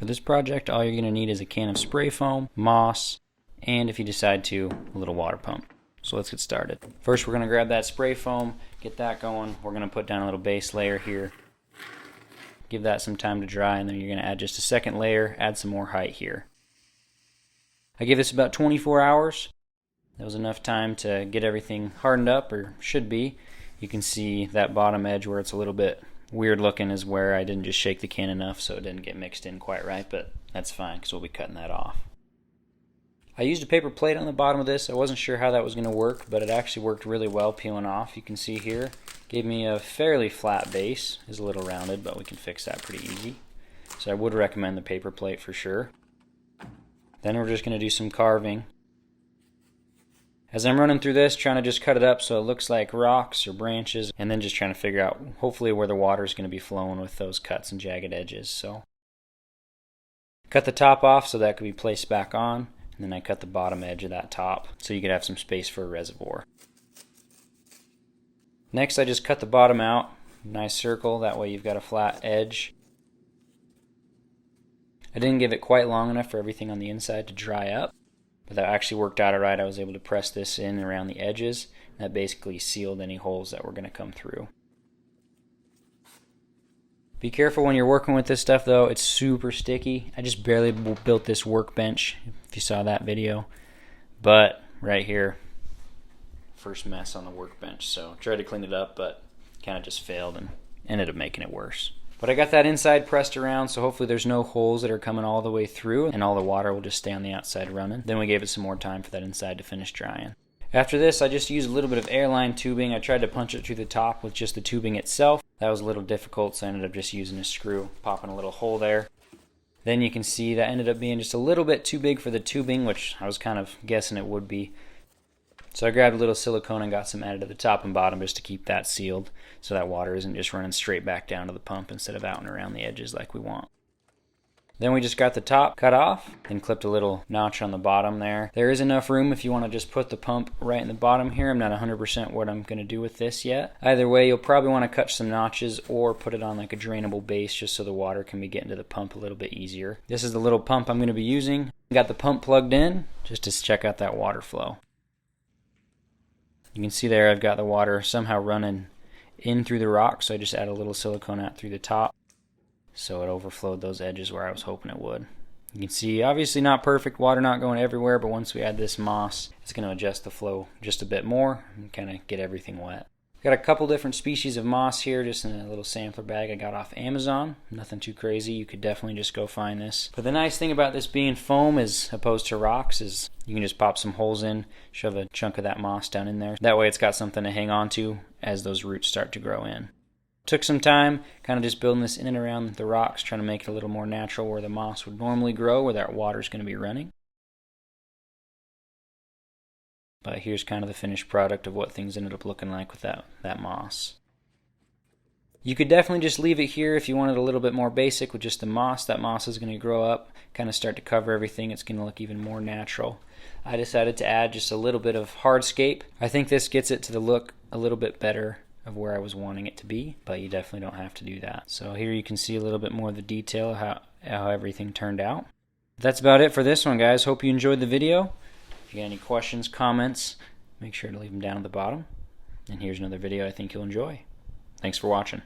For this project, all you're going to need is a can of spray foam, moss, and if you decide to, a little water pump. So let's get started. First, we're going to grab that spray foam, get that going. We're going to put down a little base layer here. Give that some time to dry, and then you're going to add just a second layer, add some more height here. I give this about 24 hours. That was enough time to get everything hardened up, or should be. You can see that bottom edge where it's a little bit weird looking is where I didn't just shake the can enough so it didn't get mixed in quite right, but that's fine because we'll be cutting that off. I used a paper plate on the bottom of this. I wasn't sure how that was going to work, but it actually worked really well peeling off. You can see here, gave me a fairly flat base. It's a little rounded, but we can fix that pretty easy. So I would recommend the paper plate for sure. Then we're just going to do some carving. As I'm running through this, trying to just cut it up so it looks like rocks or branches, and then just trying to figure out hopefully where the water is going to be flowing with those cuts and jagged edges. So cut the top off so that could be placed back on, and then I cut the bottom edge of that top so you could have some space for a reservoir. Next, I just cut the bottom out, nice circle, that way you've got a flat edge. I didn't give it quite long enough for everything on the inside to dry up. But that actually worked out alright. I was able to press this in around the edges. That basically sealed any holes that were going to come through. Be careful when you're working with this stuff though. It's super sticky. I just barely built this workbench, if you saw that video. But right here, first mess on the workbench. So tried to clean it up, but kind of just failed and ended up making it worse. But I got that inside pressed around, so hopefully there's no holes that are coming all the way through, and all the water will just stay on the outside running. Then we gave it some more time for that inside to finish drying. After this, I just used a little bit of airline tubing. I tried to punch it through the top with just the tubing itself. That was a little difficult, so I ended up just using a screw, popping a little hole there. Then you can see that ended up being just a little bit too big for the tubing, which I was kind of guessing it would be. So I grabbed a little silicone and got some added to the top and bottom just to keep that sealed so that water isn't just running straight back down to the pump instead of out and around the edges like we want. Then we just got the top cut off and clipped a little notch on the bottom there. There is enough room if you want to just put the pump right in the bottom here. I'm not 100% what I'm going to do with this yet. Either way, you'll probably want to cut some notches or put it on like a drainable base just so the water can be getting to the pump a little bit easier. This is the little pump I'm going to be using. Got the pump plugged in just to check out that water flow. You can see there I've got the water somehow running in through the rock, so I just add a little silicone out through the top so it overflowed those edges where I was hoping it would. You can see obviously not perfect, water not going everywhere, but once we add this moss, it's going to adjust the flow just a bit more and kind of get everything wet. Got a couple different species of moss here just in a little sampler bag I got off Amazon. Nothing too crazy. You could definitely just go find this. But the nice thing about this being foam as opposed to rocks is you can just pop some holes in, shove a chunk of that moss down in there. That way it's got something to hang on to as those roots start to grow in. Took some time kind of just building this in and around the rocks, trying to make it a little more natural where the moss would normally grow, where that water's going to be running. But here's kind of the finished product of what things ended up looking like with that moss. You could definitely just leave it here if you wanted a little bit more basic with just the moss. That moss is going to grow up, kind of start to cover everything. It's going to look even more natural. I decided to add just a little bit of Hardscape. I think this gets it to the look a little bit better of where I was wanting it to be, but you definitely don't have to do that. So here you can see a little bit more of the detail of how everything turned out. That's about it for this one, guys. Hope you enjoyed the video. If you got any questions, comments, make sure to leave them down at the bottom. And here's another video I think you'll enjoy. Thanks for watching.